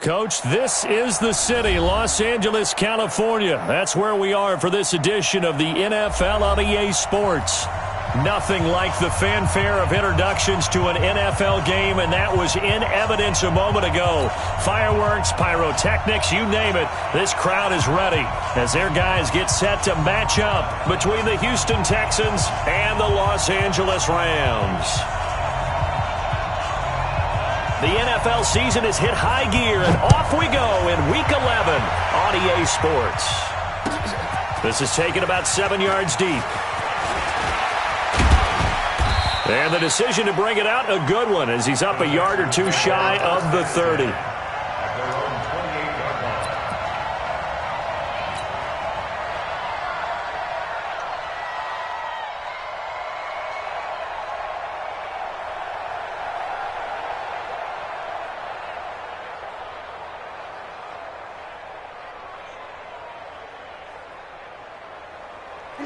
Coach, this is the city, Los Angeles, California. That's where we are for this edition of the NFL on EA Sports. Nothing like the fanfare of introductions to an NFL game, and that was in evidence a moment ago. Fireworks, pyrotechnics, you name it, this crowd is ready as their guys get set to match up between the Houston Texans and the Los Angeles Rams. The NFL season has hit high gear, and off we go in Week 11 on EA Sports. This is taken about 7 yards deep. And the decision to bring it out, a good one, as he's up a yard or two shy of the 30.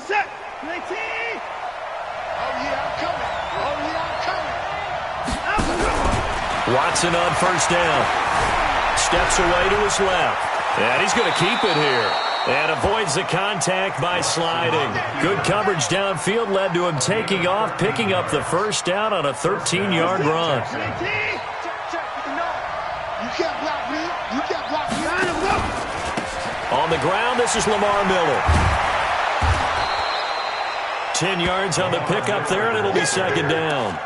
Set. Oh, yeah, I'm coming. Oh, yeah, I'm coming. Watson on first down. Steps away to his left. And he's going to keep it here. And avoids the contact by sliding. Good coverage downfield led to him taking off, picking up the first down on a 13-yard run. You can't block me. You can't block me. On the ground, this is Lamar Miller. 10 yards on the pickup there, and it'll be second down.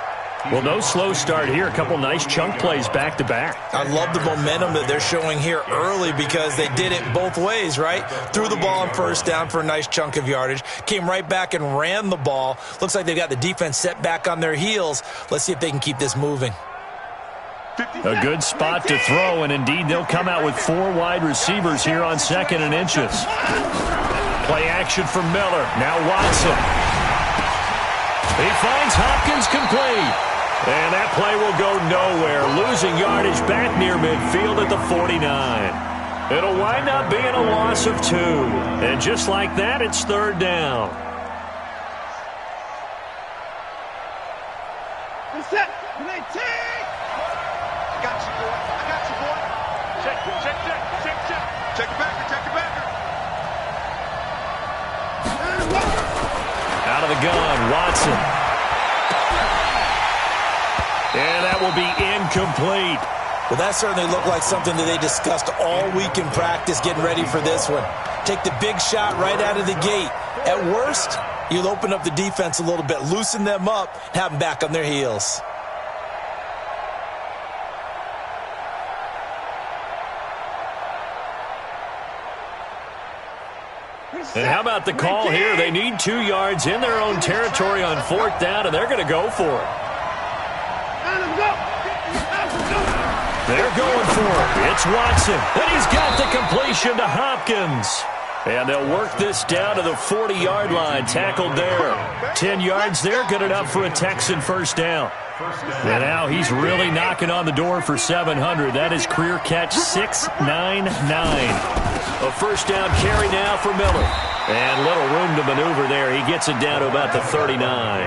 Well, no slow start here. A couple nice chunk plays back-to-back. I love the momentum that they're showing here early because they did it both ways, right? Threw the ball on first down for a nice chunk of yardage. Came right back and ran the ball. Looks like they've got the defense set back on their heels. Let's see if they can keep this moving. A good spot to throw, and indeed they'll come out with 4 wide receivers here on 2nd and inches. Play action for Miller. Now Watson. He finds Hopkins complete. And that play will go nowhere. Losing yardage back near midfield at the 49. It'll wind up being a loss of 2. And just like that, it's third down. Set. I got you, boy. I got you, boy. Check. Check it back. Out of the gun, Watson. And that will be incomplete. Well, that certainly looked like something that they discussed all week in practice, getting ready for this one. Take the big shot right out of the gate. At worst, you'll open up the defense a little bit, loosen them up, have them back on their heels. And how about the call here? They need 2 yards in their own territory on 4th down, and they're going to go for it. They're going for it. It's Watson. And he's got the completion to Hopkins. And they'll work this down to the 40-yard line. Tackled there. 10 yards there. Good enough for a Texan first down. And now he's really knocking on the door for 700. That is career catch 699. A first down carry now for Miller. And little room to maneuver there. He gets it down to about the 39.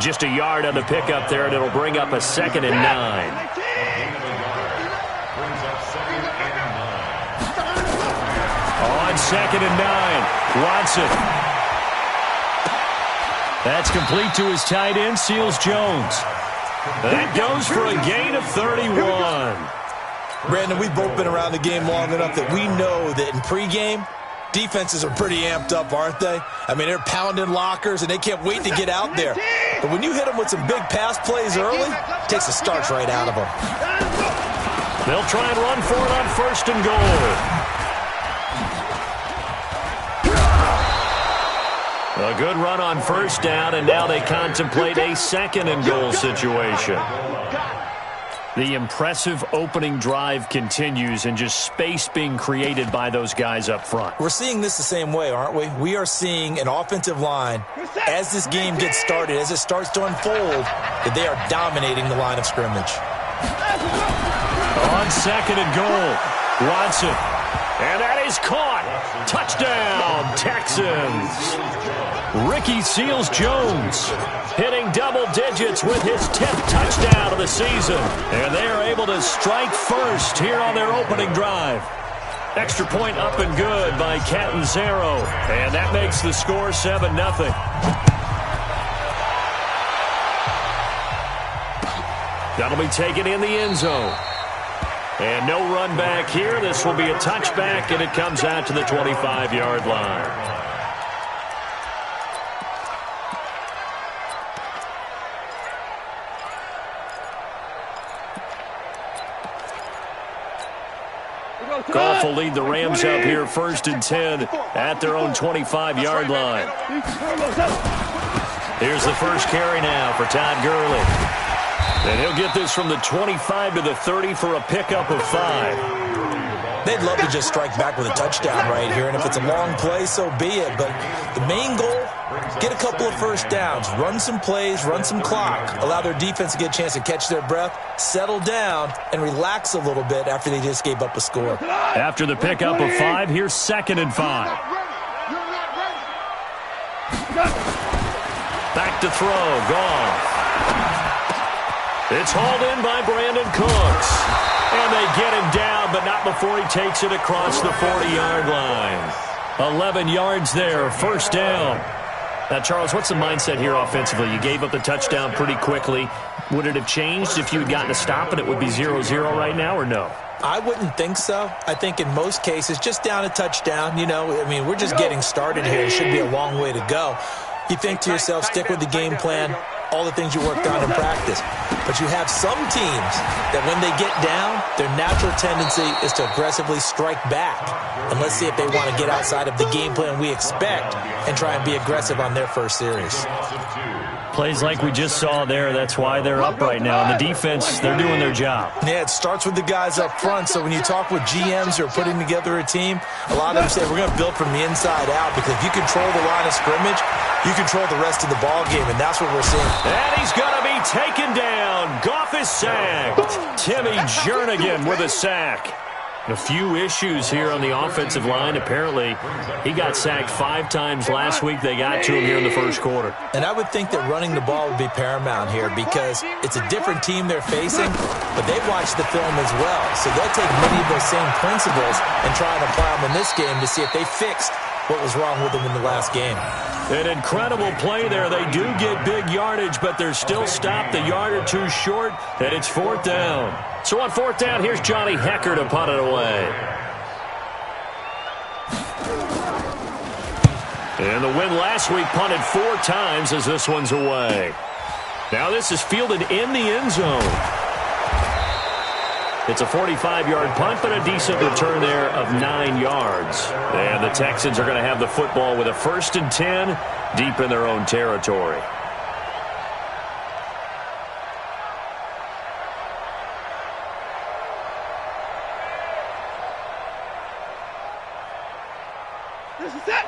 Just a yard on the pickup there, and it'll bring up a 2nd and 9. On 2nd and 9, Watson. That's complete to his tight end, Seals Jones. That goes for a gain of 31. Brandon, we've both been around the game long enough that we know that in pregame, defenses are pretty amped up, aren't they? I mean, they're pounding lockers, and they can't wait to get out there. But when you hit them with some big pass plays early, it takes the starch right out of them. They'll try and run for it on 1st and goal. A good run on first down, and now they contemplate a 2nd and goal situation. The impressive opening drive continues, and just space being created by those guys up front. We're seeing this the same way, aren't we? We are seeing an offensive line, as this game gets started, as it starts to unfold, that they are dominating the line of scrimmage. On 2nd and goal, Watson. And that is caught. Touchdown, Texans. Ricky Seals-Jones hitting double digits with his 10th touchdown of the season. And they are able to strike first here on their opening drive. Extra point up and good by Catanzaro. And that makes the score 7-0. That'll be taken in the end zone. And no run back here. This will be a touchback, and it comes out to the 25-yard line. Goff will lead the Rams up here 1st and 10 at their own 25-yard line. Here's the first carry now for Todd Gurley. And he'll get this from the 25 to the 30 for a pickup of 5. They'd love to just strike back with a touchdown right here, and if it's a long play, so be it. But the main goal, get a couple of first downs, run some plays, run some clock, allow their defense to get a chance to catch their breath, settle down, and relax a little bit after they just gave up a score. After the pickup of 5, here's 2nd and 5. Back to throw, Goff. It's hauled in by Brandon Cooks. And they get him down, but not before he takes it across the 40-yard line. 11 yards there, first down. Now, Charles, what's the mindset here offensively? You gave up the touchdown pretty quickly. Would it have changed if you had gotten a stop and it would be 0-0 right now, or no? I wouldn't think so. I think in most cases, just down a touchdown, we're just getting started here. It should be a long way to go. You think to yourself, stick with the game plan, all the things you worked on in practice. But you have some teams that when they get down, their natural tendency is to aggressively strike back. And let's see if they want to get outside of the game plan we expect and try and be aggressive on their first series. Plays like we just saw there, that's why they're up right now. And the defense, they're doing their job. Yeah, it starts with the guys up front. So when you talk with GMs who are putting together a team, a lot of them say we're going to build from the inside out, because if you control the line of scrimmage, you control the rest of the ball game, and that's what we're seeing. And he's going to be taken down. Goff is sacked. Timmy Jernigan with a sack. A few issues here on the offensive line. Apparently, he got sacked 5 times last week. They got to him here in the first quarter. And I would think that running the ball would be paramount here, because it's a different team they're facing, but they've watched the film as well. So they'll take many of those same principles and try and apply them in this game to see if they fixed what was wrong with them in the last game. An incredible play there. They do get big yardage, but they're still stopped a yard or two short, and it's 4th down. So on 4th down, here's Johnny Hecker to punt it away. And the win last week punted 4 times as this one's away. Now this is fielded in the end zone. It's a 45-yard punt, but a decent return there of 9 yards. And the Texans are going to have the football with a 1st and 10 deep in their own territory.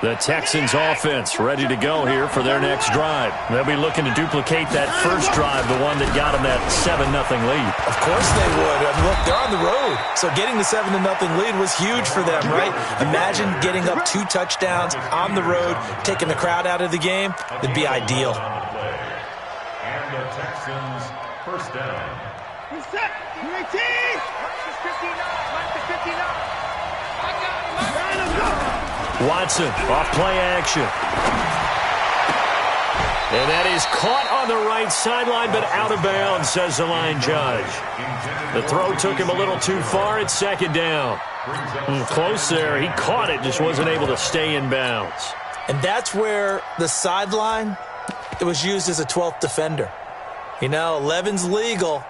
The Texans offense ready to go here for their next drive. They'll be looking to duplicate that first drive, the one that got them that 7-0 lead. Of course they would. I mean, look, they're on the road. So getting the 7-0 lead was huge for them, right? Imagine getting up 2 touchdowns on the road, taking the crowd out of the game. It'd be ideal. And the Texans first down. He's set. 18. 59. 59. Watson off play action. And that is caught on the right sideline, but out of bounds, says the line judge. The throw took him a little too far. It's 2nd down. Close there. He caught it, just wasn't able to stay in bounds. And that's where the sideline, it was used as a 12th defender. 11's legal.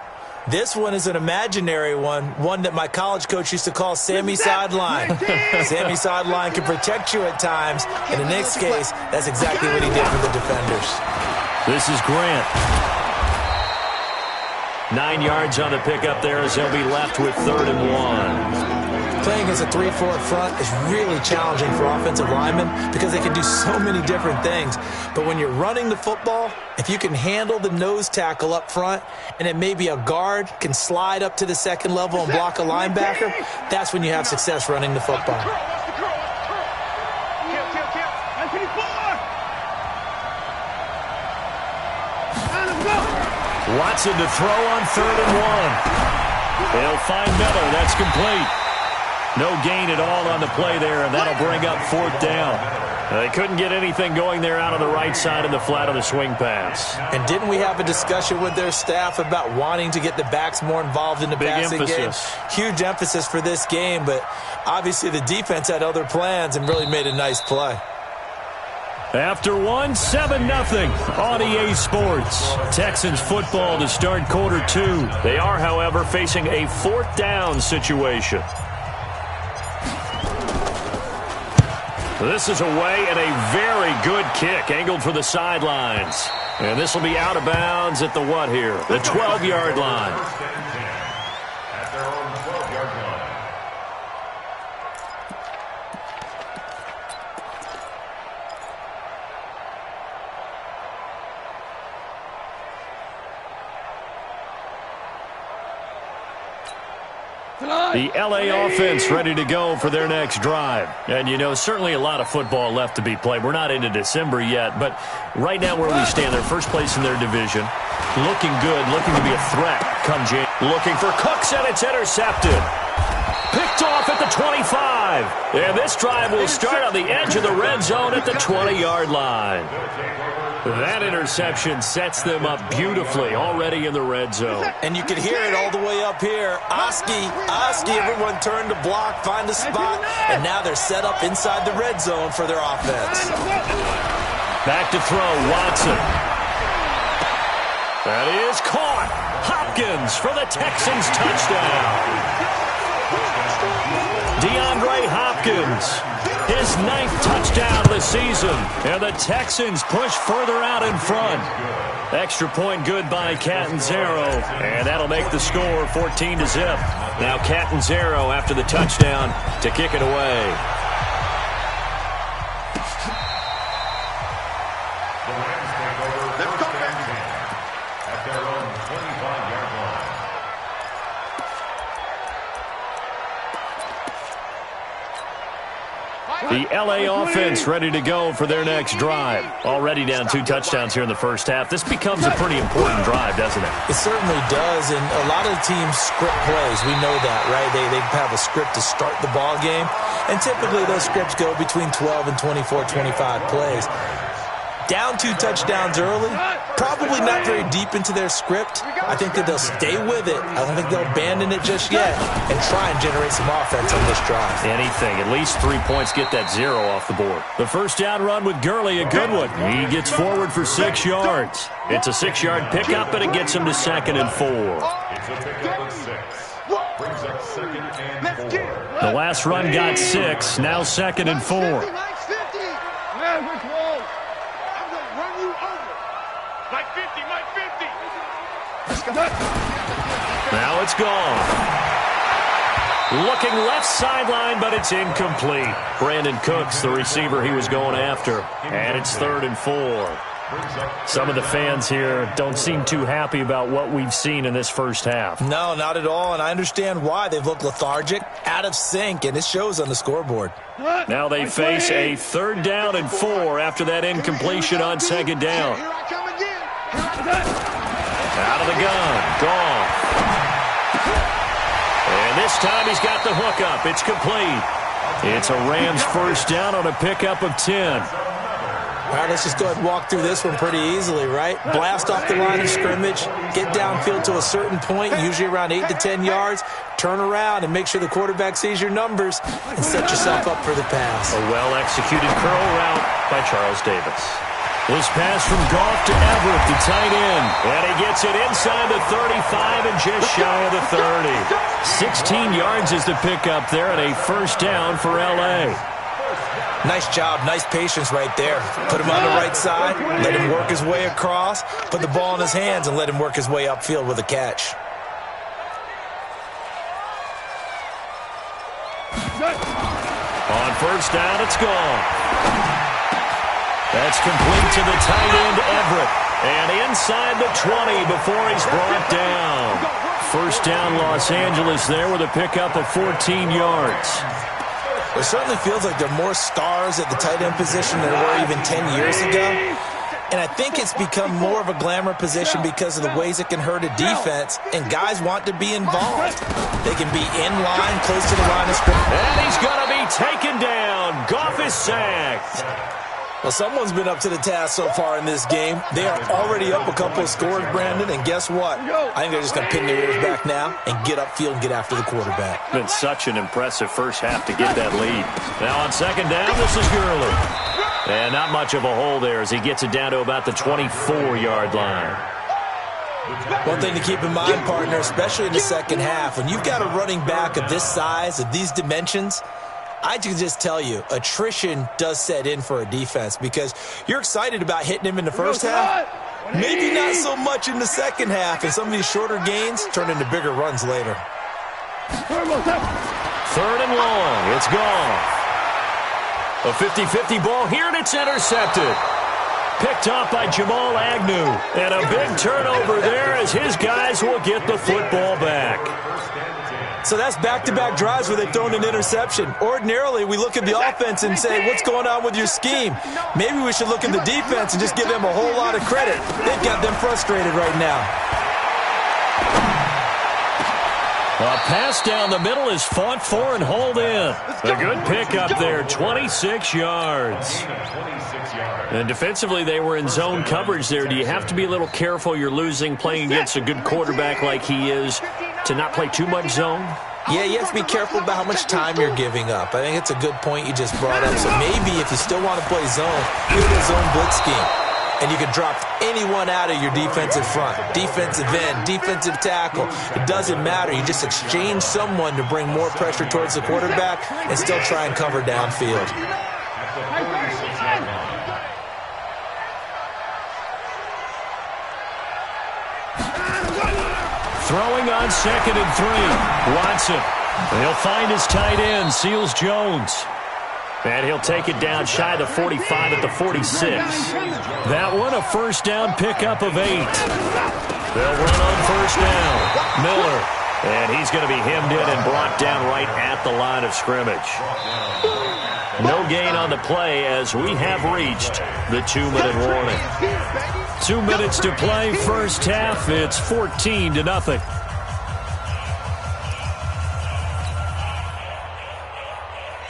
This one is an imaginary one that my college coach used to call Sammy Sideline. Sammy Sideline can protect you at times, and in this case, that's exactly what he did for the defenders. This is Grant. 9 yards on the pickup there as they'll be left with 3rd and 1. playing as a 3-4 front is really challenging for offensive linemen because they can do so many different things. But when you're running the football, if you can handle the nose tackle up front and then maybe a guard can slide up to the second level and block a linebacker, that's when you have success running the football. Watson to throw on 3rd and 1. They'll find Miller. That's complete. No gain at all on the play there, and that'll bring up 4th down. They couldn't get anything going there out on the right side in the flat of the swing pass. And didn't we have a discussion with their staff about wanting to get the backs more involved in the passing game? Huge emphasis for this game, but obviously the defense had other plans and really made a nice play. After 1, 7-0 on EA Sports. Texans football to start quarter 2. They are, however, facing a 4th down situation. This is away and a very good kick, angled for the sidelines. And this will be out of bounds at the what here? The 12-yard line. At their own 12-yard line. The LA offense ready to go for their next drive. And, you know, certainly a lot of football left to be played. We're not into December yet, but right now where we stand, they're first place in their division. Looking good, looking to be a threat come January. Looking for Cooks, and it's intercepted. Picked off at the 25. And this drive will start on the edge of the red zone at the 20-yard line. That interception sets them up beautifully already in the red zone. And you can hear it all the way up here. Oski, everyone turned to block, find a spot, and now they're set up inside the red zone for their offense. Back to throw, Watson. That is caught. Hopkins for the Texans touchdown. DeAndre Hopkins, his 9th touchdown of the season, and the Texans push further out in front. Extra point good by Catanzaro, and that'll make the score 14-0. Now Catanzaro after the touchdown to kick it away. The Rams take over first and 10 at their own 25-yard line. The LA offense ready to go for their next drive. Already down 2 touchdowns here in the first half. This becomes a pretty important drive, doesn't it? It certainly does, and a lot of the teams script plays. We know that, right? They have a script to start the ball game, and typically those scripts go between 12 and 24, 25 plays. Down 2 touchdowns early, probably not very deep into their script. I think that they'll stay with it. I don't think they'll abandon it just yet and try and generate some offense on this drive. Anything. At least 3 points get that 0 off the board. The first down run with Gurley, a good one. He gets forward for 6 yards. It's a 6-yard pickup, and it gets him to 2nd and 4. It's a pickup of 6. Brings up 2nd and 4. The last run got 6. Now 2nd and 4. Now it's gone. Looking left sideline, but it's incomplete. Brandon Cooks, the receiver he was going after. And it's 3rd and 4. Some of the fans here don't seem too happy about what we've seen in this first half. No, not at all, and I understand why. They've looked lethargic, out of sync, and it shows on the scoreboard. Now they face a 3rd down and 4 after that incompletion on 2nd down. Out of the gun, gone. And this time he's got the hook up. It's complete. It's a Rams first down on a pickup of 10. All right, let's just go ahead and walk through this one pretty easily, right? Blast off the line of scrimmage, get downfield to a certain point, usually around 8 to 10 yards, turn around and make sure the quarterback sees your numbers and set yourself up for the pass. A well-executed curl route by Charles Davis. This pass from Goff to Everett, the tight end. And he gets it inside the 35 and just shy of the 30. 16 yards is the pickup there and a first down for L.A. Nice job, nice patience right there. Put him on the right side, let him work his way across, put the ball in his hands, and let him work his way upfield with a catch. On first down, it's gone. That's complete to the tight end, Everett. And inside the 20 before he's brought down. First down, Los Angeles there with a pickup of 14 yards. It certainly feels like there are more stars at the tight end position than there were even 10 years ago. And I think it's become more of a glamour position because of the ways it can hurt a defense, and guys want to be involved. They can be in line, close to the line of scrimmage. And he's going to be taken down. Goff is sacked. Well, someone's been up to the task so far in this game. They are already up a couple of scores, Brandon, and guess what? I think they're just going to pin their ears back now and get upfield and get after the quarterback. Been such an impressive first half to get that lead. Now on second down, this is Gurley. And not much of a hole there as he gets it down to about the 24-yard line. One thing to keep in mind, partner, especially in the second half, when you've got a running back of this size, of these dimensions, I can just tell you, attrition does set in for a defense because you're excited about hitting him in the first half. Maybe not so much in the second half, and some of these shorter gains turn into bigger runs later. Third and long. It's gone. A 50-50 ball here, and it's intercepted. Picked off by Jamal Agnew. And a big turnover there as his guys will get the football back. So that's back-to-back drives where they've thrown an interception. Ordinarily, we look at the offense and say, what's going on with your scheme? Maybe we should look at the defense and just give them a whole lot of credit. They've got them frustrated right now. A pass down the middle is fought for and hauled in. A good pickup there, 26 yards. And defensively, they were in zone coverage there. Do you have to be a little careful? You're losing playing against a good quarterback like he is to not play too much zone? Yeah, you have to be careful about how much time you're giving up. I think it's a good point you just brought up. So maybe if you still want to play zone, use a zone blitz scheme. And you can drop anyone out of your defensive front, defensive end, defensive tackle. It doesn't matter. You just exchange someone to bring more pressure towards the quarterback and still try and cover downfield. Throwing on 2nd and 3. Watson. He'll find his tight end, Seals Jones. And he'll take it down shy of the 45 at the 46. That one, a first down pickup of 8. They'll run on first down. Miller. And he's going to be hemmed in and brought down right at the line of scrimmage. No gain on the play as we have reached the 2-minute warning. 2 minutes to play, first half. It's 14-0.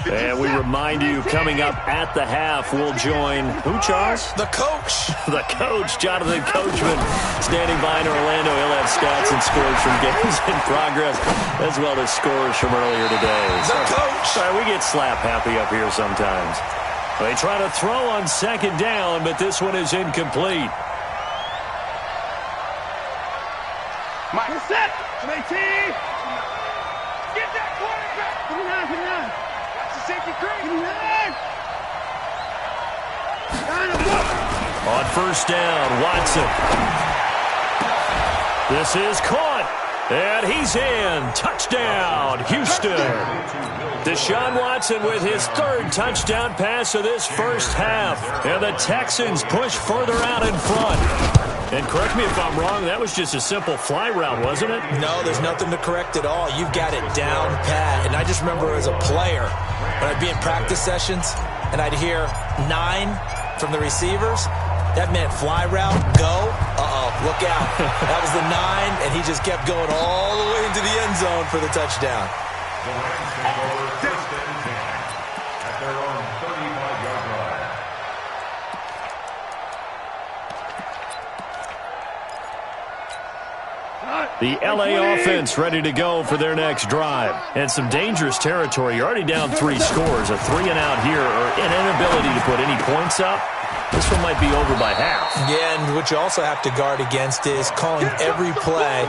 And we remind you, coming up at the half, we'll join, who, Charles? The coach. The coach, Jonathan Coachman, standing by in Orlando. He'll have stats and scores from games in progress, as well as scores from earlier today. The coach. Sorry, we get slap happy up here sometimes. They try to throw on second down, but this one is incomplete. Mike, set. JT. Get that quarterback. Put it on. Safety creep. On first down, Watson. This is caught. And he's in. Touchdown, Houston. Deshaun Watson with his 3rd touchdown pass of this first half. And the Texans push further out in front. And correct me if I'm wrong, that was just a simple fly route, wasn't it? No, there's nothing to correct at all. You've got it down pat. And I just remember as a player, when I'd be in practice sessions and I'd hear 9 from the receivers, that meant fly route, go, look out. That was the 9, and he just kept going all the way into the end zone for the touchdown. The Rams take over first and 10 at their own 35-yard line. The LA offense ready to go for their next drive. And some dangerous territory. You're already down 3 scores. A 3-and-out here, or an inability to put any points up. This one might be over by half. Yeah, and what you also have to guard against is calling every play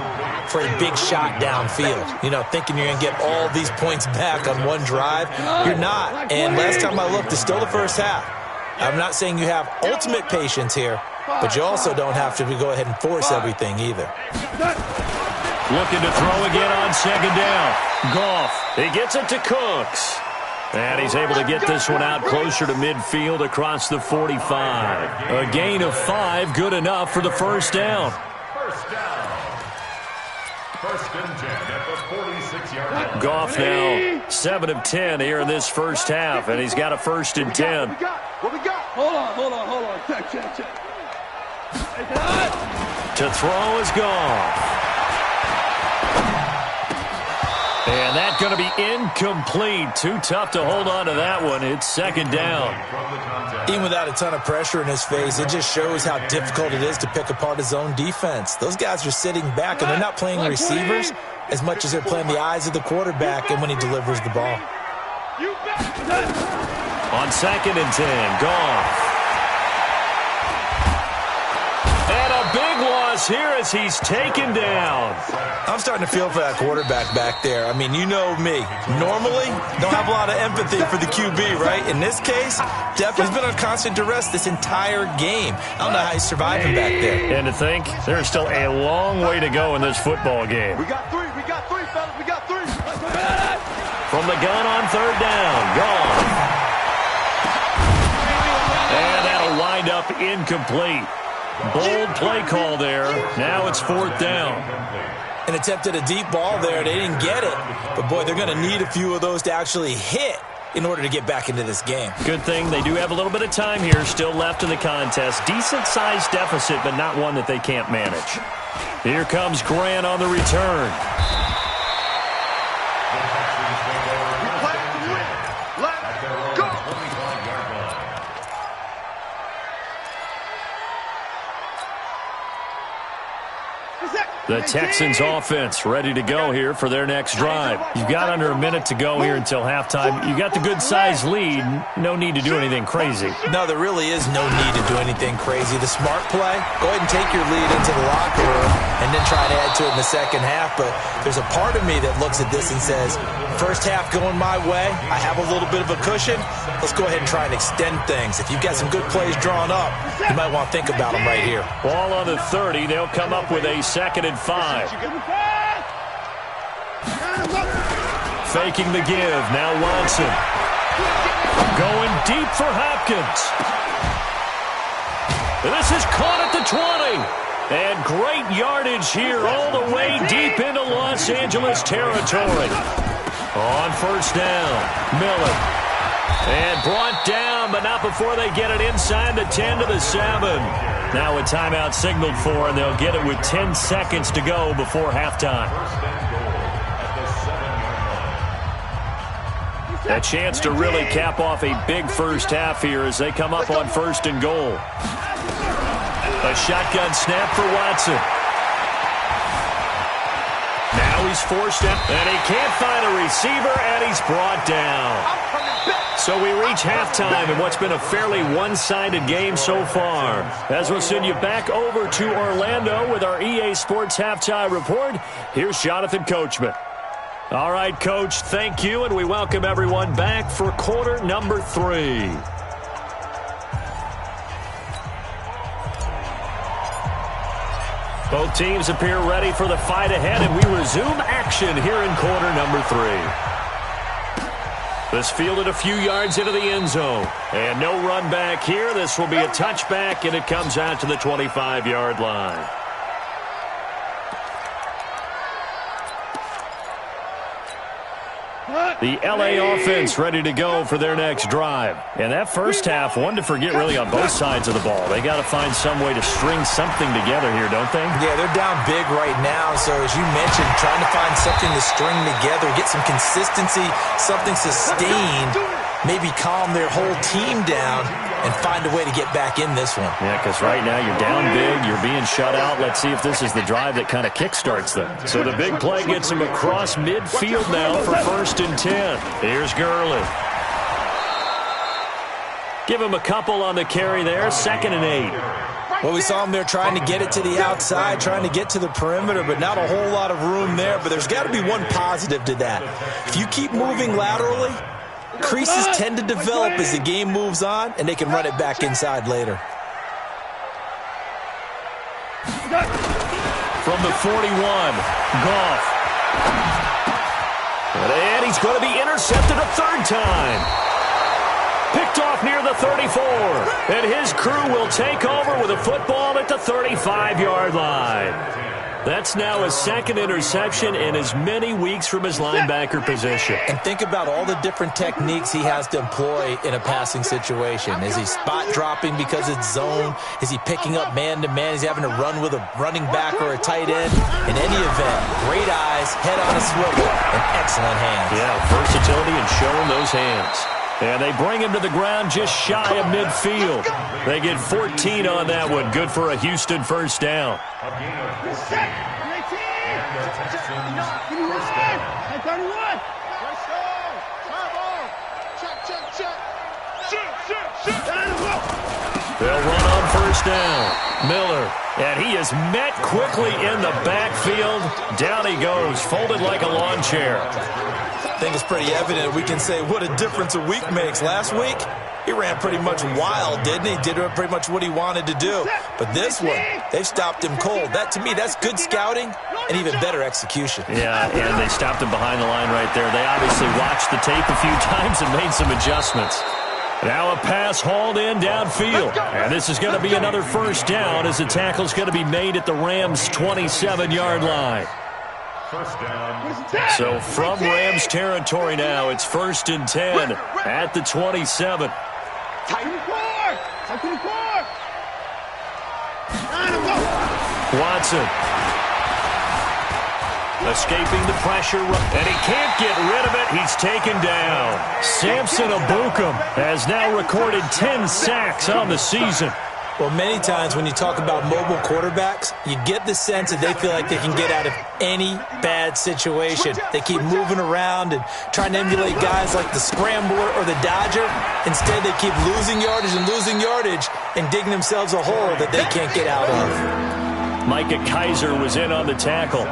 for a big shot downfield. You know, thinking you're going to get all these points back on one drive. You're not. And last time I looked, it's still the first half. I'm not saying you have ultimate patience here, but you also don't have to go ahead and force everything either. Looking to throw again on second down. Goff. He gets it to Cooks. And he's able to get this one out closer to midfield across the 45. A gain of 5, good enough for the first down. First down. First and 10 at the 46-yard line. Goff now 7 of 10 here in this first half, and he's got a first and 10. What we got? Hold on. Check. To throw is Goff. And that's going to be incomplete. Too tough to hold on to that one. It's second down. Even without a ton of pressure in his face, it just shows how difficult it is to pick apart his own defense. Those guys are sitting back, and they're not playing receivers as much as they're playing the eyes of the quarterback and when he delivers the ball. On second and 10, Goff. And a big loss here as he's taken down. I'm starting to feel for that quarterback back there. I mean, you know me. Normally, don't have a lot of empathy for the QB, right? In this case, definitely he's been on constant duress this entire game. I don't know how he's surviving back there. And to think, there's still a long way to go in this football game. We got three, fellas. We got three. From the gun on third down, Goff. And that'll wind up incomplete. Bold play call there. Now it's fourth down. An attempt at a deep ball there. They didn't get it. But, boy, they're going to need a few of those to actually hit in order to get back into this game. Good thing they do have a little bit of time here still left in the contest. Decent-sized deficit, but not one that they can't manage. Here comes Grant on the return. Let's go. The Texans offense ready to go here for their next drive. You've got under a minute to go here until halftime. You got the good-sized lead. No need to do anything crazy. No, there really is no need to do anything crazy. The smart play, go ahead and take your lead into the locker room and then try to add to it in the second half. But there's a part of me that looks at this and says, first half going my way, I have a little bit of a cushion. Let's go ahead and try and extend things. If you've got some good plays drawn up, you might want to think about them right here. Ball on the 30. They'll come up with a second and 5. Faking the give. Now Watson. Going deep for Hopkins. This is caught at the 20. And great yardage here all the way deep into Los Angeles territory. On first down, Miller. And brought down, but not before they get it inside the 10 to the 7. Now a timeout signaled for, and they'll get it with 10 seconds to go before halftime. A chance to really cap off a big first half here as they come up on first and goal. A shotgun snap for Watson. Now he's forced out, and he can't find a receiver, and he's brought down. So we reach halftime in what's been a fairly one-sided game so far. As we'll send you back over to Orlando with our EA Sports Halftime Report, here's Jonathan Coachman. All right, Coach, thank you, and we welcome everyone back for quarter number 3. Both teams appear ready for the fight ahead, and we resume action here in quarter number 3. This fielded a few yards into the end zone. And no run back here. This will be a touchback, and it comes out to the 25-yard line. The LA offense ready to go for their next drive. And that first half, one to forget really on both sides of the ball. They got to find some way to string something together here, don't they? Yeah, they're down big right now. So as you mentioned, trying to find something to string together, get some consistency, something sustained, maybe calm their whole team down and find a way to get back in this one. Yeah, because right now you're down big, you're being shut out. Let's see if this is the drive that kind of kickstarts them. So the big play gets them across midfield now for first and 10. Here's Gurley. Give him a couple on the carry there, second and 8. Well, we saw him there trying to get it to the outside, trying to get to the perimeter, but not a whole lot of room there. But there's got to be one positive to that. If you keep moving laterally, creases tend to develop as the game moves on, and they can run it back inside later. From the 41, Goff. And he one's going to be intercepted a third time. Picked off near the 34. And his crew will take over with a football at the 35-yard line. That's now his second interception in as many weeks from his linebacker position. And think about all the different techniques he has to employ in a passing situation. Is he spot dropping because it's zone? Is he picking up man-to-man? Is he having to run with a running back or a tight end? In any event, great eyes, head on a swivel, and excellent hands. Yeah, versatility and showing those hands. And they bring him to the ground just shy of midfield. They get 14 on that one. Good for a Houston first down. They'll run on first down. Miller, and he is met quickly in the backfield. Down he goes, folded like a lawn chair. I think it's pretty evident we can say what a difference a week makes. Last week, he ran pretty much wild, didn't he? Did pretty much what he wanted to do. But this one, they've stopped him cold. That, to me, that's good scouting and even better execution. Yeah, and they stopped him behind the line right there. They obviously watched the tape a few times and made some adjustments. Now a pass hauled in downfield. And this is going to be another first down as the tackle's going to be made at the Rams' 27-yard line. So from Rams territory now, it's 1st and 10 at the 27. Watson escaping the pressure, and he can't get rid of it. He's taken down. Samson Ebukam has now recorded 10 sacks on the season. Well, many times when you talk about mobile quarterbacks, you get the sense that they feel like they can get out of any bad situation. They keep moving around and trying to emulate guys like the Scrambler or the Dodger. Instead, they keep losing yardage and digging themselves a hole that they can't get out of. Micah Kaiser was in on the tackle.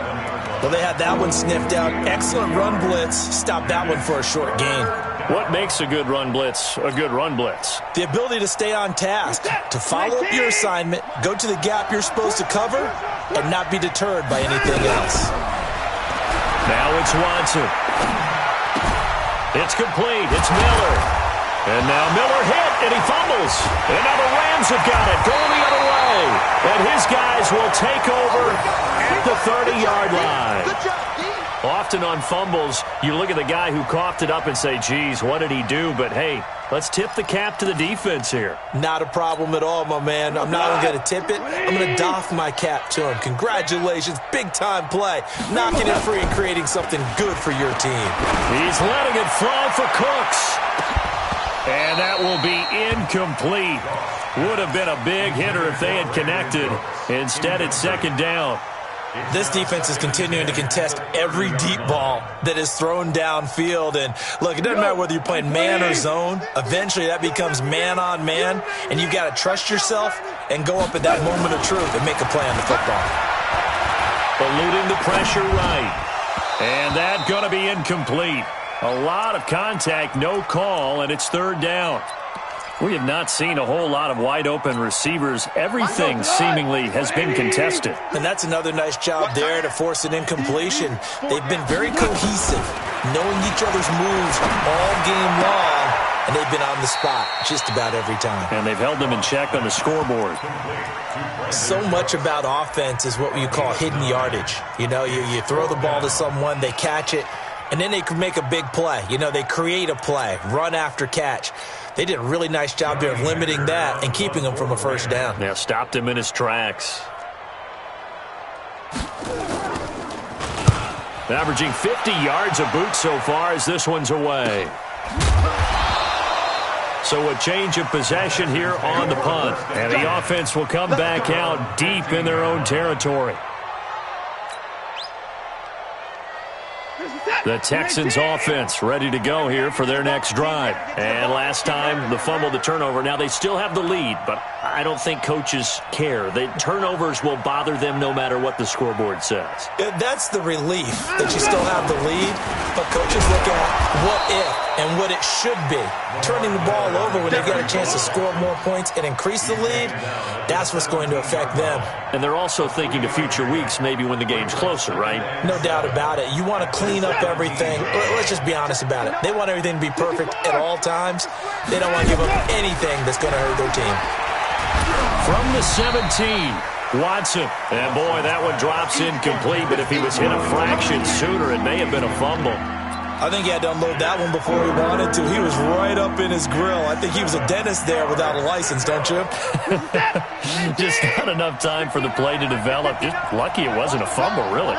Well, they had that one sniffed out. Excellent run blitz. Stopped that one for a short gain. What makes a good run blitz a good run blitz? The ability to stay on task, to follow up your assignment, go to the gap you're supposed to cover, and not be deterred by anything else. Now it's Watson. It's complete. It's Miller. And now Miller hit, and he fumbles. And now the Rams have got it, going the other way. And his guys will take over at the 30-yard line. Often on fumbles, you look at the guy who coughed it up and say, geez, what did he do? But, hey, let's tip the cap to the defense here. Not a problem at all, my man. I'm not even going to tip it. I'm going to doff my cap to him. Congratulations. Big-time play. Knocking it free and creating something good for your team. He's letting it fly for Cooks. And that will be incomplete. Would have been a big hitter if they had connected. Instead, it's second down. This defense is continuing to contest every deep ball that is thrown downfield. And, look, it doesn't matter whether you're playing man or zone. Eventually, that becomes man-on-man, and you've got to trust yourself and go up at that moment of truth and make a play on the football. Eluding the pressure right. And that's going to be incomplete. A lot of contact, no call, and it's third down. We have not seen a whole lot of wide-open receivers. Everything seemingly has been contested. And that's another nice job there to force an incompletion. They've been very cohesive, knowing each other's moves all game long, and they've been on the spot just about every time. And they've held them in check on the scoreboard. So much about offense is what you call hidden yardage. You know, you throw the ball to someone, they catch it, and then they can make a big play. You know, they create a play, run after catch. They did a really nice job there of limiting that and keeping him from a first down. Yeah, stopped him in his tracks. Averaging 50 yards a boot so far as this one's away. So a change of possession here on the punt. And the offense will come back out deep in their own territory. The Texans offense ready to go here for their next drive. And last time, the fumble, the turnover. Now they still have the lead, but I don't think coaches care. The turnovers will bother them no matter what the scoreboard says. That's the relief that you still have the lead, but coaches look at what if and what it should be. Turning the ball over when they get a chance to score more points and increase the lead, that's what's going to affect them. And they're also thinking to future weeks, maybe when the game's closer, right? No doubt about it. You want to clean up everything. Let's just be honest about it. They want everything to be perfect at all times. They don't want to give up anything that's going to hurt their team. From the 17, Watson. And boy, that one drops incomplete, but if he was hit a fraction sooner, it may have been a fumble. I think he had to unload that one before he wanted to. He was right up in his grill. I think he was a dentist there without a license, don't you? Just not enough time for the play to develop. Just lucky it wasn't a fumble, really.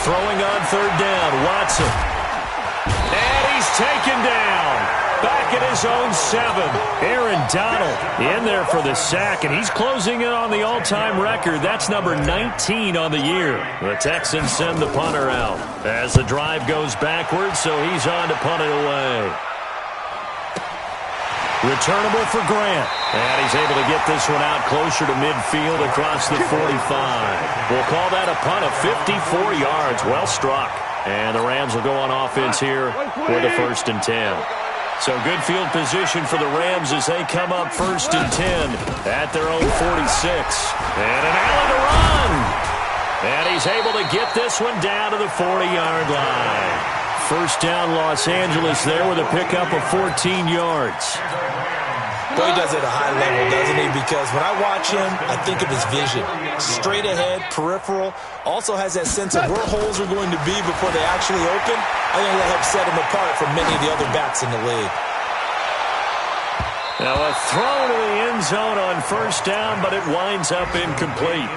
Throwing on third down, Watson. And he's taken down. Back at his own 7. Aaron Donald in there for the sack, and he's closing in on the all-time record. That's number 19 on the year. The Texans send the punter out as the drive goes backwards, so he's on to punt it away. Returnable for Grant, and he's able to get this one out closer to midfield across the 45. We'll call that a punt of 54 yards. Well struck. And the Rams will go on offense here with a 1st and 10. So good field position for the Rams as they come up 1st and 10 at their own 46. And an alley to run. And he's able to get this one down to the 40-yard line. First down, Los Angeles there with a pickup of 14 yards. Boy, he does it at a high level, doesn't he? Because when I watch him, I think of his vision. Straight ahead, peripheral. Also has that sense of where holes are going to be before they actually open. I think that helps set him apart from many of the other backs in the league. Now a throw to the end zone on first down, but it winds up incomplete.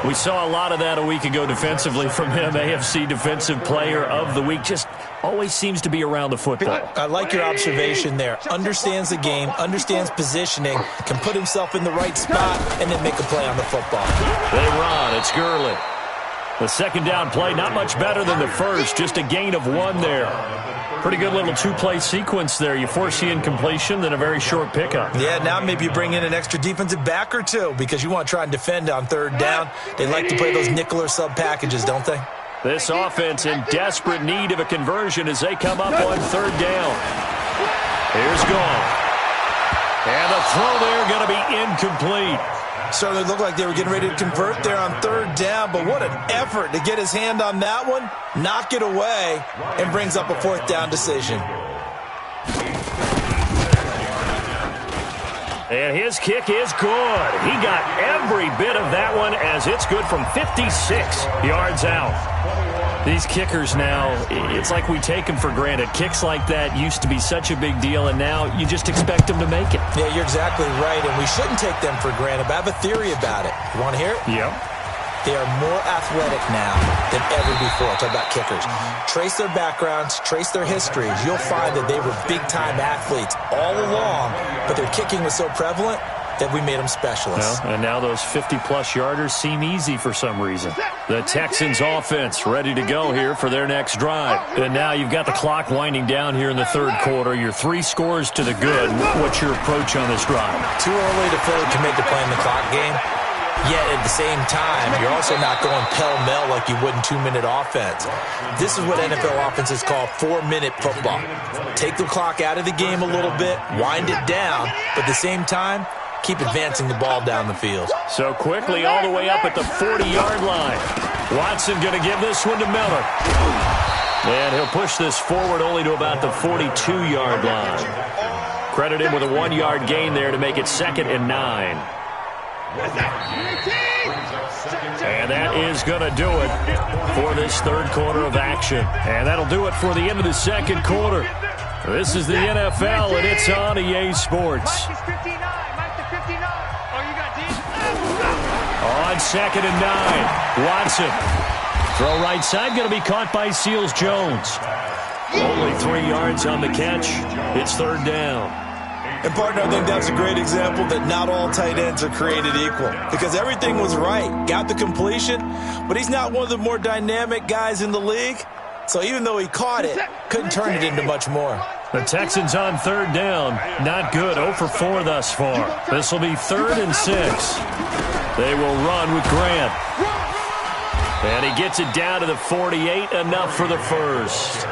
We saw a lot of that a week ago defensively from him. AFC Defensive Player of the Week. Just always seems to be around the football. I like your observation there. Understands the game, understands positioning, can put himself in the right spot, and then make a play on the football. They run. It's Gurley. The second down play, not much better than the first. Just a gain of 1 there. Pretty good little 2-play sequence there. You force the incompletion, then a very short pickup. Yeah, now maybe you bring in an extra defensive back or two because you want to try and defend on third down. They like to play those nickel or sub packages, don't they? This offense in desperate need of a conversion as they come up on third down. Here's Gone. And the throw there going to be incomplete. Certainly looked like they were getting ready to convert there on third down, but what an effort to get his hand on that one, knock it away, and brings up a 4th down decision. And his kick is good. He got every bit of that one as it's good from 56 yards out. These kickers now, it's like we take them for granted. Kicks like that used to be such a big deal, and now you just expect them to make it. Yeah, you're exactly right, and we shouldn't take them for granted, but I have a theory about it. You want to hear it? Yep. They are more athletic now than ever before. Talk about kickers. Trace their backgrounds, trace their histories. You'll find that they were big-time athletes all along, but their kicking was so prevalent that we made them specialists. Well, and now those 50-plus yarders seem easy for some reason. The Texans offense ready to go here for their next drive. And now you've got the clock winding down here in the third quarter. You're 3 scores to the good. What's your approach on this drive? Too early to fully commit to playing the clock game. Yet at the same time, you're also not going pell-mell like you would in 2-minute offense. This is what NFL offenses call 4-minute football. Take the clock out of the game a little bit, wind it down, but at the same time, keep advancing the ball down the field. So quickly all the way up at the 40-yard line. Watson going to give this one to Miller. And he'll push this forward only to about the 42-yard line. Credit him with a 1-yard gain there to make it 2nd and 9. And that is going to do it for this third quarter of action. And that'll do it for the end of the second quarter. This is the NFL, and it's on EA Sports. On 2nd and 9, Watson. Throw right side, going to be caught by Seals-Jones. Only 3 yards on the catch. It's third down. And, partner, I think that's a great example that not all tight ends are created equal. Because everything was right. Got the completion, but he's not one of the more dynamic guys in the league. So even though he caught it, couldn't turn it into much more. The Texans on third down. Not good. 0 for 4 thus far. This will be 3rd and 6. They will run with Grant. And he gets it down to the 48. Enough for the first.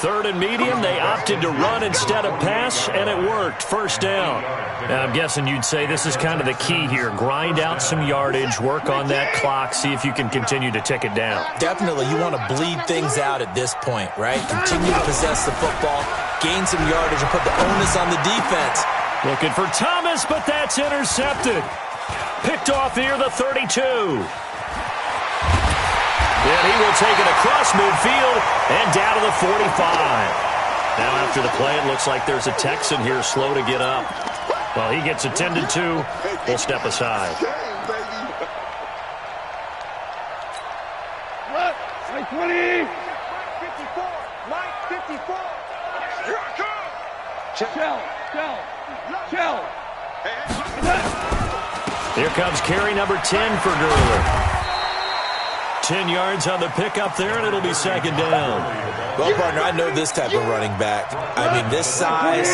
3rd and medium. They opted to run instead of pass, and it worked. First down. Now, I'm guessing you'd say this is kind of the key here. Grind out some yardage, work on that clock, see if you can continue to tick it down. Definitely. You want to bleed things out at this point, right? Continue to possess the football, gain some yardage, and put the onus on the defense. Looking for Thomas, but that's intercepted. Picked off near the 32. And he will take it across midfield and down to the 45. Now after the play, it looks like there's a Texan here slow to get up. Well, he gets attended to. We'll step aside. Mike 20. Mike 54. Mike 54. Here I come. Shell. Here comes carry number 10 for Gurley. 10 yards on the pickup there, and it'll be 2nd down. Well, partner, I know this type of running back. I mean, this size,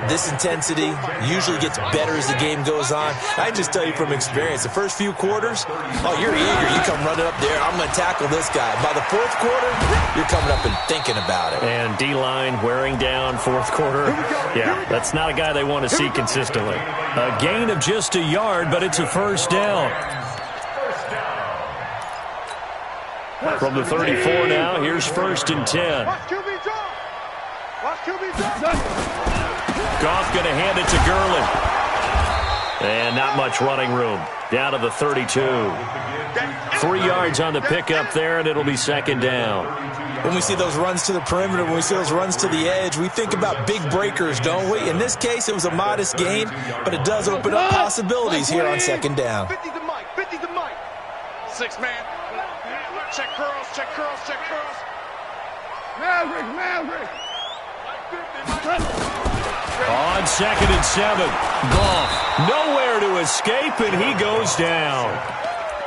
this intensity usually gets better as the game goes on. I can just tell you from experience, the first few quarters, oh, you're eager. You come running up there, I'm going to tackle this guy. By the 4th quarter, you're coming up and thinking about it. And D-line wearing down 4th quarter. Yeah, that's not a guy they want to see consistently. A gain of just a yard, but it's a first down. From the 34 now, here's 1st and 10. Watch QB drop. Watch QB drop. Goff going to hand it to Gurley. And not much running room. Down to the 32. 3 yards on the pickup there, and it'll be 2nd down. When we see those runs to the perimeter, when we see those runs to the edge, we think about big breakers, don't we? In this case, it was a modest gain, but it does open up possibilities here on 2nd down. 50 to Mike. 50 to Mike. 6 man. Check curls. Maverick. On 2nd and 7. Goff nowhere to escape, and he goes down.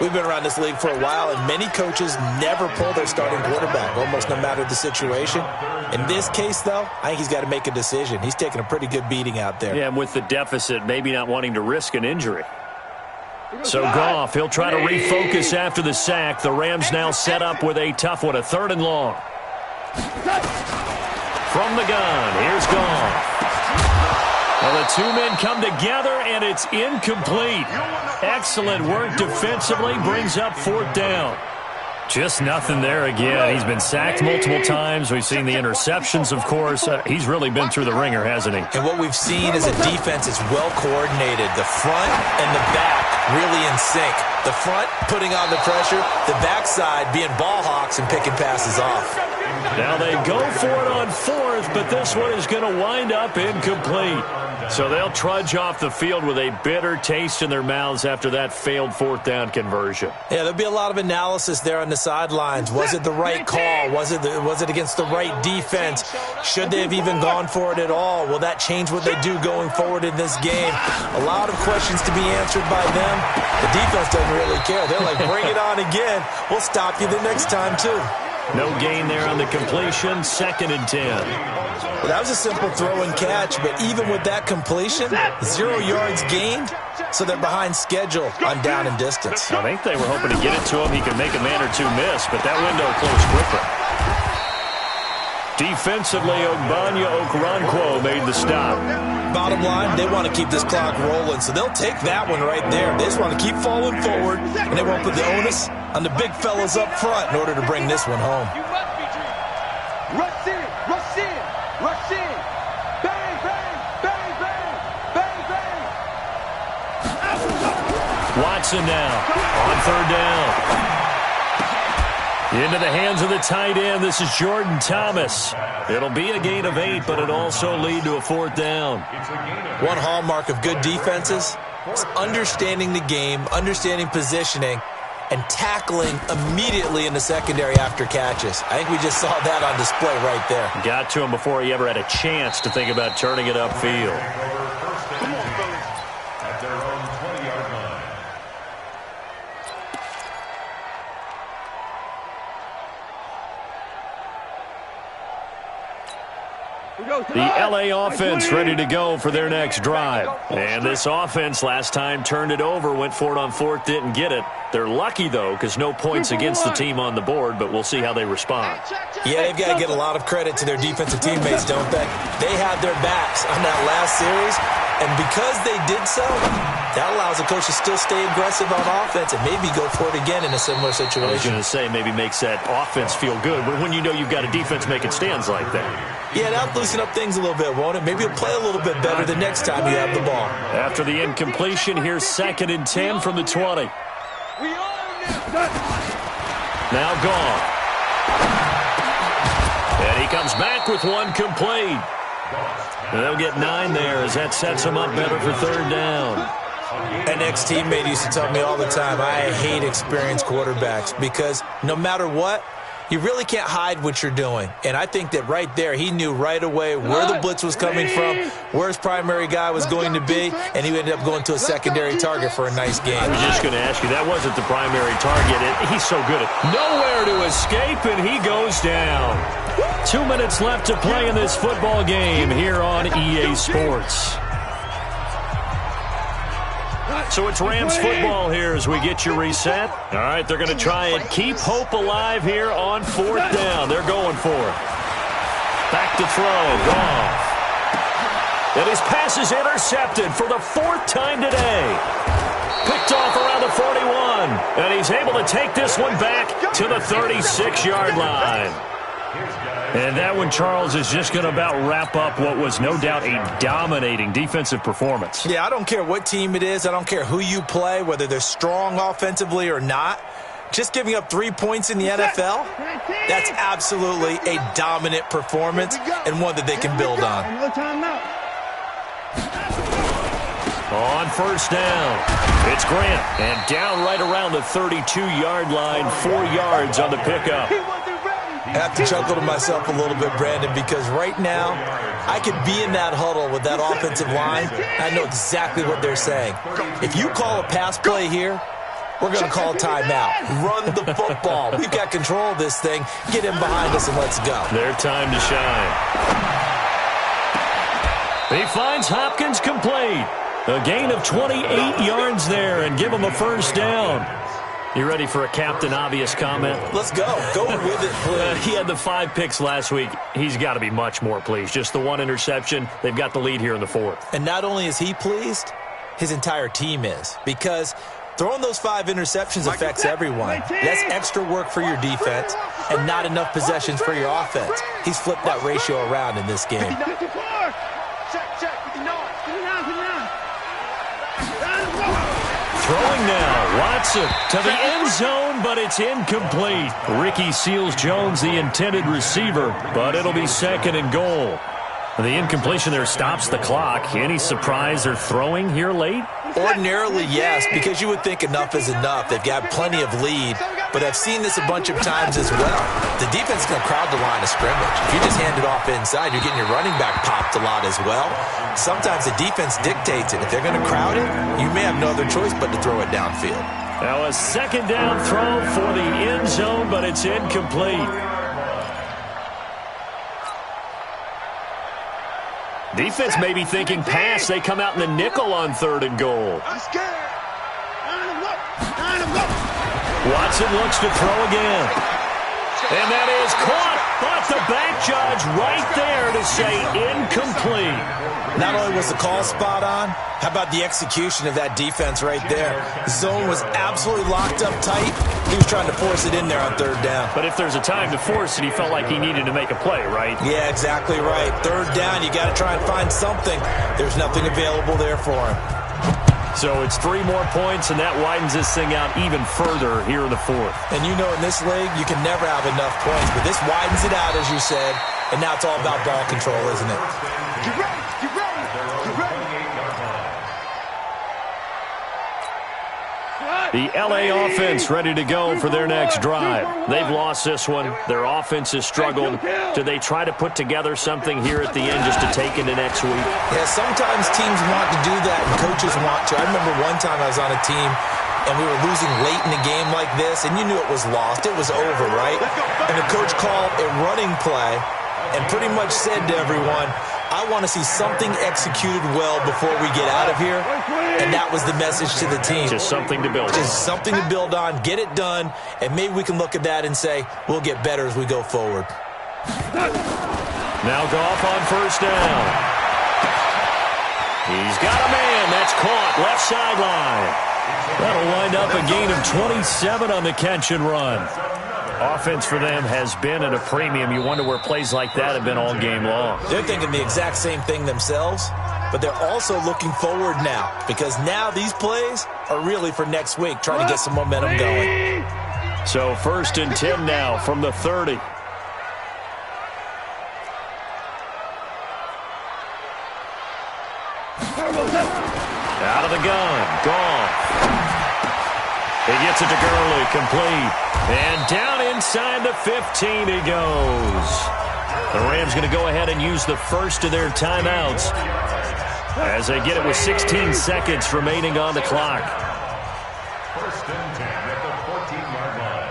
We've been around this league for a while, and many coaches never pull their starting quarterback, almost no matter the situation. In this case, though, I think he's got to make a decision. He's taking a pretty good beating out there. Yeah, and with the deficit, maybe not wanting to risk an injury. So Goff, he'll try to refocus after the sack. The Rams now set up with a tough one, a 3rd and long. From the gun, here's Goff. Well, the 2 men come together, and it's incomplete. Excellent work defensively, brings up 4th down. Just nothing there again. He's been sacked multiple times. We've seen the interceptions, of course. He's really been through the ringer, hasn't he? And what we've seen is a defense that's well coordinated. The front and the back really in sync. The front putting on the pressure, the backside being ball hawks and picking passes off. Now they go for it on 4th, but this one is going to wind up incomplete. So they'll trudge off the field with a bitter taste in their mouths after that failed 4th down conversion. Yeah, there'll be a lot of analysis there on the sidelines. Was it the right call? Was it against the right defense? Should they have even gone for it at all? Will that change what they do going forward in this game? A lot of questions to be answered by them. The defense doesn't really care. They're like, bring it on again. We'll stop you the next time, too. No gain there on the completion, 2nd and 10. Well, that was a simple throw and catch, but even with that completion, 0 yards gained, so they're behind schedule on down and distance. I think they were hoping to get it to him. He could make a man or 2 miss, but that window closed quickly. Defensively, Ogbanya Okoronkwo made the stop. Bottom line, they want to keep this clock rolling, so they'll take that one right there. They just want to keep falling forward, and they won't put the onus on the big fellas up front in order to bring this one home. Rush in. Bang, bang, bang, bang, bang, bang. Watson now on 3rd down. Into the hands of the tight end. This is Jordan Thomas. It'll be a gain of 8, but it'll also lead to a 4th down. One hallmark of good defenses is understanding the game, understanding positioning, and tackling immediately in the secondary after catches. I think we just saw that on display right there. Got to him before he ever had a chance to think about turning it upfield. Come on, fellas. At their own 20-yard line. The LA offense ready to go for their next drive. And this offense last time turned it over, went for it on fourth, didn't get it. They're lucky, though, because no points against the team on the board, but we'll see how they respond. Yeah, they've got to get a lot of credit to their defensive teammates, don't they? They had their backs on that last series, and because they did so, that allows the coach to still stay aggressive on offense and maybe go for it again in a similar situation. I was going to say maybe makes that offense feel good, but when you know you've got a defense making stands like that. Yeah, that'll loosen up things a little bit, won't it? Maybe you'll play a little bit better the next time you have the ball. After the incompletion, here's 2nd and 10 from the 20. Now gone. And he comes back with one complete. And they'll get 9 there as that sets them up better for 3rd down. An ex-teammate used to tell me all the time, I hate experienced quarterbacks because no matter what, you really can't hide what you're doing. And I think that right there, he knew right away where the blitz was coming from, where his primary guy was going to be, and he ended up going to a secondary target for a nice game. I was just going to ask you, that wasn't the primary target. He's so good at nowhere to escape, and he goes down. 2 minutes left to play in this football game here on EA Sports. So it's Rams football here as we get you reset. All right, they're going to try and keep hope alive here on 4th down. They're going for it. Back to throw. Goff. And his pass is intercepted for the 4th time today. Picked off around the 41. And he's able to take this one back to the 36-yard line. And that one, Charles, is just going to about wrap up what was no doubt a dominating defensive performance. Yeah, I don't care what team it is. I don't care who you play, whether they're strong offensively or not. Just giving up 3 points in the NFL, that's absolutely a dominant performance and one that they can build on. On 1st down, it's Grant. And down right around the 32-yard line, 4 yards on the pickup. I have to chuckle to myself a little bit, Brandon, because right now I could be in that huddle with that offensive line. I know exactly what they're saying. If you call a pass play here, we're going to call timeout. Run the football. We've got control of this thing. Get in behind us and let's go. Their time to shine. He finds Hopkins complete. A gain of 28 yards there and give him a 1st down. You ready for a Captain Obvious comment? Let's go. Go with it, please. He had the 5 picks last week. He's got to be much more pleased. Just the 1 interception. They've got the lead here in the 4th. And not only is he pleased, his entire team is. Because throwing those 5 interceptions affects everyone. That's extra work for your defense and not enough possessions for your offense. He's flipped that ratio around in this game. Throwing now, Watson to the end zone, but it's incomplete. Ricky Seals-Jones, the intended receiver, but it'll be 2nd and goal. The incompletion there stops the clock. Any surprise they're throwing here late? Ordinarily, yes, because you would think enough is enough. They've got plenty of lead, but I've seen this a bunch of times as well. The defense is going to crowd the line of scrimmage. If you just hand it off inside, you're getting your running back popped a lot as well. Sometimes the defense dictates it. If they're going to crowd it, you may have no other choice but to throw it downfield. Now a 2nd down throw for the end zone, but it's incomplete. Defense may be thinking pass. They come out in the nickel on 3rd and goal. Watson looks to throw again. And that is caught, but the back judge right there to say incomplete. Not only was the call spot on, how about the execution of that defense right there? The zone was absolutely locked up tight. He was trying to force it in there on 3rd down. But if there's a time to force it, he felt like he needed to make a play, right? Yeah, exactly right. 3rd down, you got to try and find something. There's nothing available there for him. So it's 3 more points, and that widens this thing out even further here in the 4th. And you know in this league, you can never have enough points, but this widens it out, as you said, and now it's all about ball control, isn't it? Get ready! Get ready! Get ready! The LA offense ready to go for their next drive. They've lost this one. Their offense has struggled. Do they try to put together something here at the end just to take into next week? Yeah, sometimes teams want to do that and coaches want to. I remember one time I was on a team and we were losing late in a game like this, and you knew it was lost. It was over, right? And the coach called a running play and pretty much said to everyone, I want to see something executed well before we get out of here, and that was the message to the team. Just something to build on. Just something to build on, get it done, and maybe we can look at that and say, we'll get better as we go forward. Now Goff on first down. He's got a man. That's caught. Left sideline. That'll wind up a gain of 27 on the catch and run. Offense for them has been at a premium. You wonder where plays like that have been all game long. They're thinking the exact same thing themselves, but they're also looking forward now because now these plays are really for next week, trying to get some momentum going. So 1st and 10 now from the 30. Out of the gun. Gone. He gets it to Gurley. Complete. And down inside the 15 he goes. The Rams going to go ahead and use the first of their timeouts as they get it with 16 seconds remaining on the clock. 1st and 10 at the 14-yard line.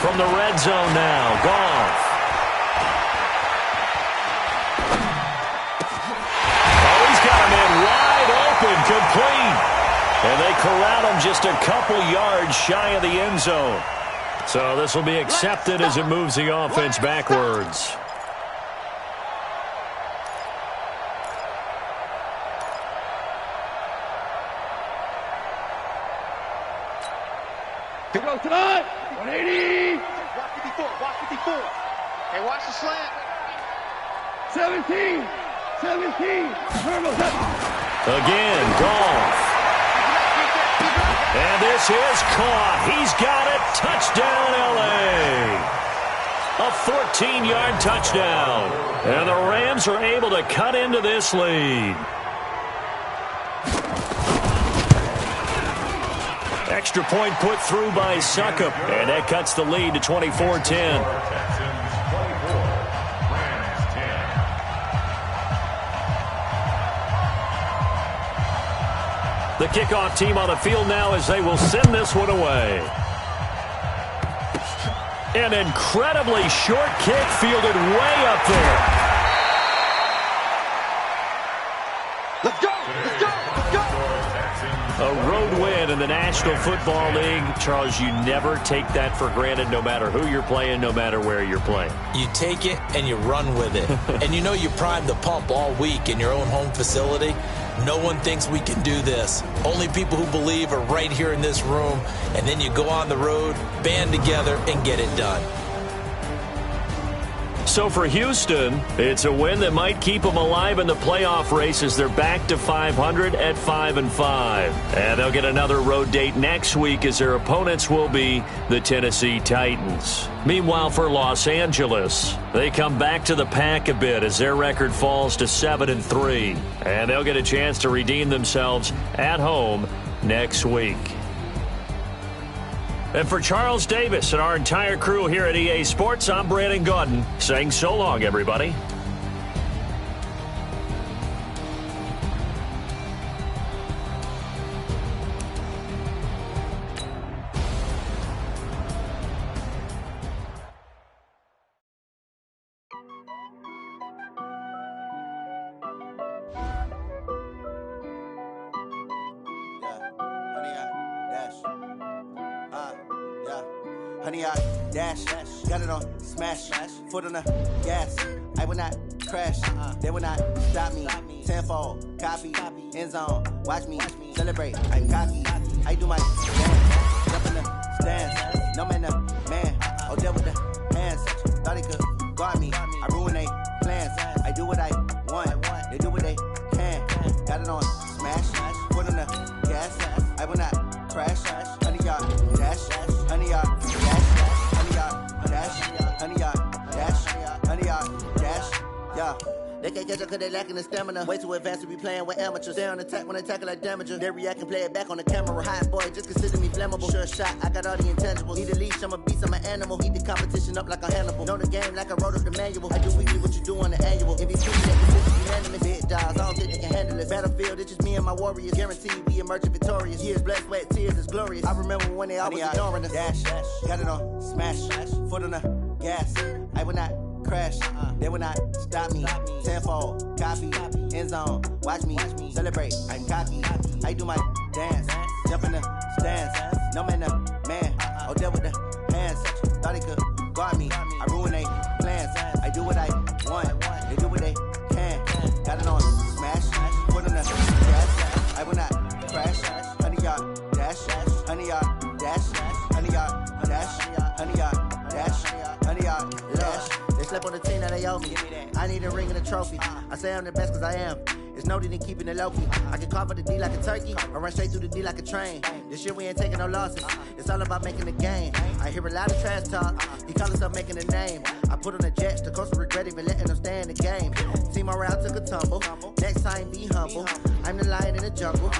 From the red zone now, Goff. Oh, he's got him in wide open, complete. And they corral him just a couple yards shy of the end zone. So this will be accepted as it moves the offense backwards. Here goes tonight. 180. Watch 54. Watch 54. Hey, watch the slant. 17. 17. Again, Goff. And this is caught. He's got it. Touchdown, L.A. A 14-yard touchdown. And the Rams are able to cut into this lead. Extra point put through by Succop. And that cuts the lead to 24-10. The kickoff team on the field now as they will send this one away. An incredibly short kick fielded way up there. Let's go! Let's go! Let's go! A road win in the National Football League. Charles, you never take that for granted no matter who you're playing, no matter where you're playing. You take it and you run with it. And you know you primed the pump all week in your own home facility. No one thinks we can do this. Only people who believe are right here in this room. And then you go on the road, band together, and get it done. So for Houston, it's a win that might keep them alive in the playoff race as they're back to 500 at 5-5. And they'll get another road date next week as their opponents will be the Tennessee Titans. Meanwhile, for Los Angeles, they come back to the pack a bit as their record falls to 7-3. And they'll get a chance to redeem themselves at home next week. And for Charles Davis and our entire crew here at EA Sports, I'm Brandon Gaudin saying so long, everybody. Honey, I dash, got it on smash, foot on the gas. I will not crash, they will not stop me. Tenfold, copy, end zone, watch me celebrate. I'm cocky, I do my dance, jump in the stands. No man, the man, oh, deal with the hands. Thought he could guard me, I ruin they plans. I do what I want, they do what they can. Got it on smash, foot on the gas. I will not crash, honey, y'all dash, honey, y'all dash. They can't catch up cause they lacking the stamina. Way too advanced to be playing with amateurs. Stay on attack when they tackle like damager. They react and play it back on the camera. Hot boy, just consider me flammable. Sure shot, I got all the intangibles. Need a leash, I'm a beast, I'm an animal. Heat the competition up like a Hannibal. Know the game like I wrote up the manual. I do weekly what you do on the annual. MVP, that decision unanimous. Big dogs, I don't think they can handle it. Battlefield, it's just me and my warriors. Guaranteed we emerging victorious. Years, blood, sweat, tears, it's glorious. I remember when they always ignoring us. Dash, got it on, smash, foot on the gas. I will not crash, they will not stop me. Tenfold, copy, end zone, watch me celebrate. I'm cocky, I do my dance, jump in the stands. No man, the man, oh, there with the hands. Thought he could guard me, I ruin they plans. I do what I want, they do what they can. Got it on, smash, foot on the gas. I will not crash, 100 yard dash, 100 yard dash, 100 yard dash, 100 yard dash, 100 yard dash. They slept on the team that they owe me. I need a ring and a trophy. I say I'm the best cause I am. It's no need in keeping it low-key. I can carve up the D like a turkey or run straight through the D like a train. This year we ain't taking no losses. It's all about making the game. I hear a lot of trash talk. He call himself making a name. I put on the Jets. The coach will regret even letting them stay in the game. Team morale took a tumble. Next time be humble. I'm the lion in the jungle.